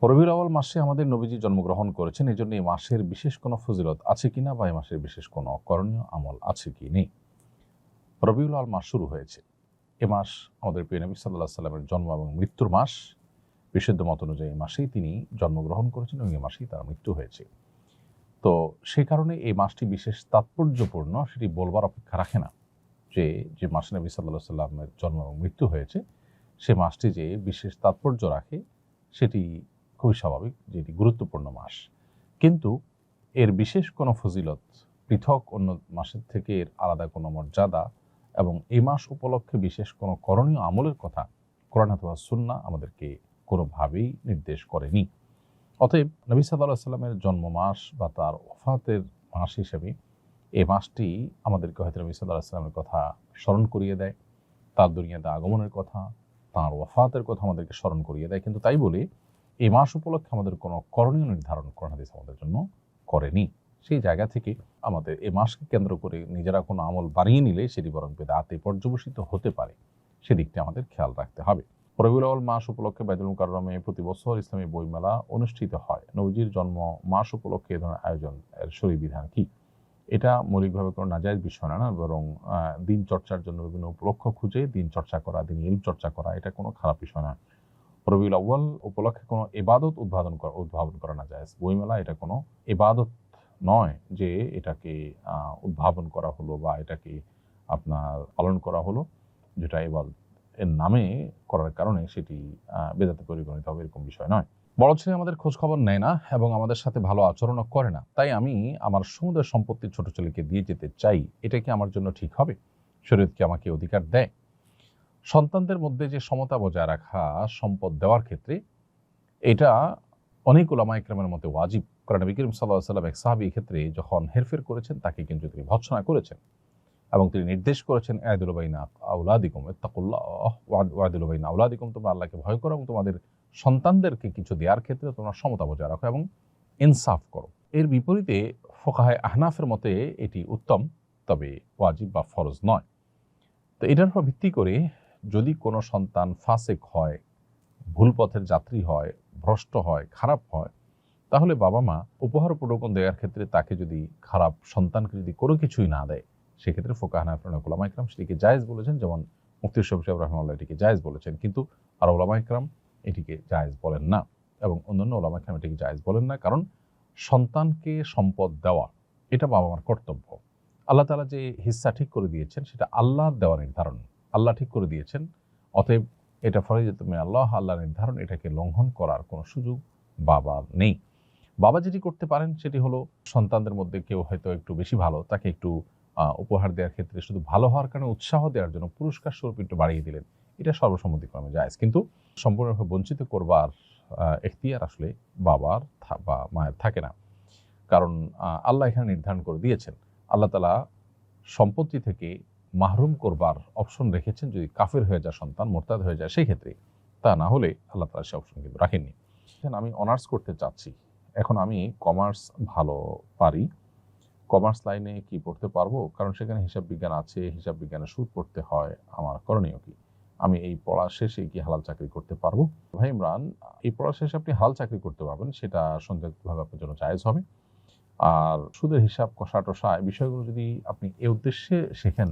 রবিউল আউয়াল মাসে আমাদের নবীজি জন্মগ্রহণ করেছেন, এই জন্য এই মাসের বিশেষ কোনো ফজিলত আছে কিনা বা এই মাসের বিশেষ কোনো করণীয় আমল আছে কি নেই। রবিউল আউয়াল মাস শুরু হয়েছে। এ মাস আমাদের প্রিয় নবী সাল্লাল্লাহু আলাইহি সাল্লামের জন্ম এবং মৃত্যুর মাস। বিশুদ্ধ মত অনুযায়ী এই মাসেই তিনি জন্মগ্রহণ করেছেন এবং এই মাসেই তার মৃত্যু হয়েছে। তো সেই কারণে এই মাসটি বিশেষ তাৎপর্যপূর্ণ, সেটি বলবার অপেক্ষা রাখে না যে যে মাসে নবী সাল্লাল্লাহু আলাইহি সাল্লামের জন্ম এবং মৃত্যু হয়েছে সে মাসটি যে বিশেষ তাৎপর্য রাখে সেটি খুবই স্বাভাবিক, যেটি গুরুত্বপূর্ণ মাস। কিন্তু এর বিশেষ কোনো ফজিলত, পৃথক অন্য মাসের থেকে এর আলাদা কোনো মর্যাদা এবং এই মাস উপলক্ষে বিশেষ কোনো করণীয় আমলের কথা কোরআন অথবা সুন্নাহ আমাদেরকে কোনোভাবেই নির্দেশ করেনি। অতএব নবী সাল্লাল্লাহু আলাইহি সাল্লামের জন্ম মাস বা তার ওফাতের মাস হিসেবে এই মাসটি আমাদেরকে হয়তো নবী সাল্লাল্লাহু আলাইহি সাল্লামের কথা স্মরণ করিয়ে দেয়, তার দুনিয়াতে আগমনের কথা, তার ওফাতের কথা আমাদেরকে স্মরণ করিয়ে দেয়। কিন্তু তাই বলে এই মাস উপলক্ষে আমাদের কোনো করণীয় নির্ধারণ কোরআন হাদিস আমাদের জন্য করেনি। সেই জায়গা থেকে আমাদের এই মাসকে কেন্দ্র করে নিজেরা কোনো আমল বানিয়ে নিলে সেটি বরং বিদআতে পর্যবসিত হতে পারে, সেদিকটি আমাদের খেয়াল রাখতে হবে। রবিউল আউয়াল মাস উপলক্ষে বাইতুল মুকাররমে প্রতি বছর ইসলামী বইমেলা অনুষ্ঠিত হয়। নবীজির জন্ম মাস উপলক্ষে এ ধরনের আয়োজন এর শরীয়ী বিধান কি? এটা মৌলিকভাবে কোনো নাজায়েজ বিষয় না, বরং দিন চর্চার জন্য বিভিন্ন উপলক্ষ খুঁজে দিন চর্চা করা, দিন ইলম চর্চা করা, এটা কোনো খারাপ বিষয় না। রবিউল আউয়াল উপলক্ষে কোনো ইবাদত উদ্ভাবন করা না জায়েজ। বইমেলা এটা কোনো ইবাদত নয় যে এটাকে উদ্ভাবন করা হলো বা এটাকে আপনার পালন করা হলো, যেটা ইবাদত এর নামে করার কারণে সেটি বেদাতে পরিগণিত হবে, এরকম বিষয় নয়। বড় ছেলে আমাদের খোঁজ খবর নেয় না এবং আমাদের সাথে ভালো আচরণও করে না, তাই আমি আমার সমুদয় সম্পত্তি ছোট ছেলেকে দিয়ে যেতে চাই, এটা কি আমার জন্য ঠিক হবে? শরীয়ত কি আমাকে অধিকার দেয়? সন্তানদের মধ্যে যে সমতা বজায় রাখা সম্পদ দেওয়ার ক্ষেত্রে, এটা অনেক উলামা ইকরামের মধ্যে ওয়াজিব। কারণ নবী করিম সাল্লাল্লাহু আলাইহি ওয়াসাল্লাম এক সাহাবী ক্ষেত্রে যখন হেরফের করেছেন তাকে কিন্তু তিনি ভর্ৎসনা করেছেন এবং তিনি নির্দেশ করেছেন আদিলু বাইনা আওলাদিকুম ইত্তাকুল্লাহ ওয়াদিলু বাইনা আওলাদিকুম, তোমরা আল্লাহকে ভয় করো এবং তোমাদের সন্তানদেরকে কিছু দেওয়ার ক্ষেত্রে তোমরা সমতা বজায় রাখো এবং ইনসাফ করো। এর বিপরীতে ফুকাহায়ে আহনাফের মতে এটি উত্তম, তবে ওয়াজিব বা ফরজ নয়। তো এটার উপর ভিত্তি করে যদি কোনো সন্তান ফাসেক হয়, ভুল পথের যাত্রী হয়, ভ্রষ্ট হয়, খারাপ হয়, তাহলে বাবা মা উপহার উপঢৌকন দেওয়ার ক্ষেত্রে তাকে যদি খারাপ সন্তানকে যদি কোনো কিছুই না দেয়, সেক্ষেত্রে ফুকাহা হানাফি উলামা ইকরাম সেটিকে জায়েজ বলেছেন। যেমন মুফতি শফি সাহেব রাহিমাহুল্লাহ এটিকে জায়েজ বলেছেন, কিন্তু আর উলামা ইকরাম এটিকে জায়েজ বলেন না এবং অন্যান্য উলামা ইকরাম এটিকে জায়েজ বলেন না। কারণ সন্তানকে সম্পদ দেওয়া এটা বাবা মার কর্তব্য। আল্লাহ তাআলা যে হিস্সা ঠিক করে দিয়েছেন সেটা আল্লাহর দেওয়া নির্ধারণ, আল্লাহ ঠিক করে দিয়েছেন। অতএব এটা ফরজাতুম মিন আল্লাহ, আল্লাহ নির্ধারণ, এটাকে লঙ্ঘন করার কোনো সুযোগ বাবার নেই। বাবা যেটি করতে পারেন সেটি হলো সন্তানদের মধ্যে কেউ হয়তো একটু বেশি ভালো, তাকে একটু উপহার দেওয়ার ক্ষেত্রে শুধু ভালো হওয়ার কারণে উৎসাহ দেওয়ার জন্য পুরস্কার স্বরূপ একটু বাড়িয়ে দিলেন, এটা সর্বসম্মতিক্রমে জায়েজ। কিন্তু সম্পূর্ণভাবে বঞ্চিত করবার এখতিয়ার আসলে বাবার বা মায়ের থাকে না। কারণ আল্লাহ এখানে নির্ধারণ করে দিয়েছেন, আল্লাহ তাআলা সম্পত্তি থেকে মাহরুম করবার অপশন রেখেছেন যদি কাফের হয়ে যায় সন্তান, মোরতাদ হয়ে যায় সেই ক্ষেত্রে। তা না হলে আল্লাহ তাআলা সে অপশন কিন্তু রাখেননি। আমি অনার্স করতে চাচ্ছি, এখন আমি কমার্স ভালো পারি, কমার্স লাইনে কি পড়তে পারবো? কারণ সেখানে হিসাব বিজ্ঞান আছে, হিসাব বিজ্ঞানের সুদ পড়তে হয়, আমার করণীয় কি? আমি এই পড়া শেষে কি হালাল চাকরি করতে পারবো? ভাই ইমরান, এই পড়া শেষে আপনি হালাল চাকরি করতে পারবেন, সেটা সন্দেহভাবে আপনার জন্য জায়েজ হবে। আর সুদের হিসাব কষা টষা এই বিষয়গুলো যদি আপনি এই উদ্দেশ্যে শেখেন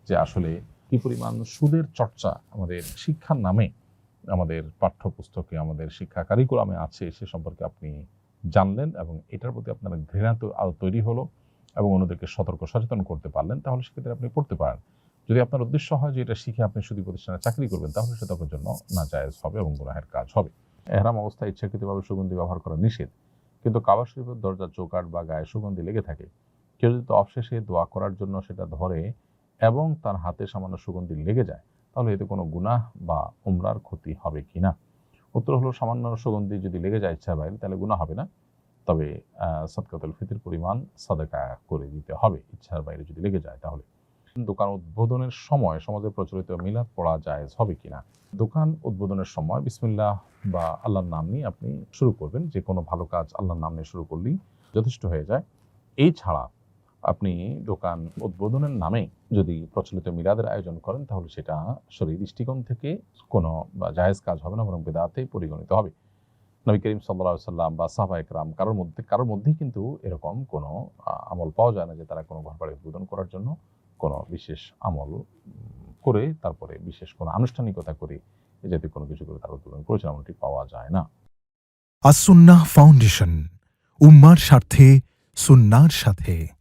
যে আসলে কি পরিমাণ সুদের চর্চা আমাদের শিক্ষার নামে আমাদের পাঠ্যপুস্তকে আমাদের শিক্ষা কারিকুলামে আছে সে সম্পর্কে আপনি জানলেন এবং এটার প্রতি আপনার ঘৃণা তৈরি হলো এবং অন্যদেরকে সতর্ক সচেতন করতে পারলেন, তাহলে সেক্ষেত্রে আপনি পড়তে পারেন। যদি আপনার উদ্দেশ্য হয় যে এটা শিখে আপনি সুদী প্রতিষ্ঠানে চাকরি করবেন, তাহলে সেটা আপনার জন্য নাজায়েজ হবে এবং গুনাহের কাজ হবে। এহরাম অবস্থায় ইচ্ছাকৃতভাবে সুগন্ধি ব্যবহার করা নিষেধ, কিন্তু কাবা শরীফের দরজার চৌকাঠ বা গায়ে সুগন্ধি লেগে থাকে, কেউ যদি অবশেষে দোয়া করার জন্য সেটা ধরে এবং তার হাতে সামান্য সুগন্ধি লেগে যায়, তাহলে এতে কোনো গুনাহ বা উমরার ক্ষতি হবে কিনা? উত্তর হলো, সামান্য সুগন্ধি যদি লেগে যায় ইচ্ছার বাইরে তাহলে গুনাহ হবে না, তবে সদকাতুল ফিতর পরিমাণ সাদাকা করে দিতে হবে ইচ্ছার বাইরে যদি লেগে যায়। তাহলে দোকান উদ্বোধনের সময় সমাজে প্রচলিত মিলাদ পড়া জায়েজ হবে কিনা? দোকান উদ্বোধনের সময় বিসমিল্লাহ বা আল্লাহর নাম নিয়ে আপনি শুরু করবেন, যে কোনো ভালো কাজ আল্লাহর নাম নিয়ে শুরু করলেই যথেষ্ট হয়ে যায়। এই ছাড়া আপনি দোকান উদ্বোধনের নামে যদি প্রচলিত মিলাদের আয়োজন করেন, তাহলে সেটা শরীয়ী দৃষ্টিকোণ থেকে কোনো বা জায়েজ কাজ হবে না, বরং বিদআতে পরিগণিত হবে। নবী করিম সাল্লাল্লাহু আলাইহি সাল্লাম বা সাহাবা একরাম কারোর মধ্যেই কিন্তু এরকম কোনো আমল পাওয়া যায় না যে তারা কোনো ঘর বাড়ি উদ্বোধন করার জন্য কোনো বিশেষ আমল করে তারপরে বিশেষ কোনো আনুষ্ঠানিকতা করে এ জাতীয় কোনো কিছু করে তারা উদ্বোধন করেছেন, এমনটি পাওয়া যায় না। আস-সুন্নাহ ফাউন্ডেশন, উম্মার স্বার্থে সুন্নাহর সাথে।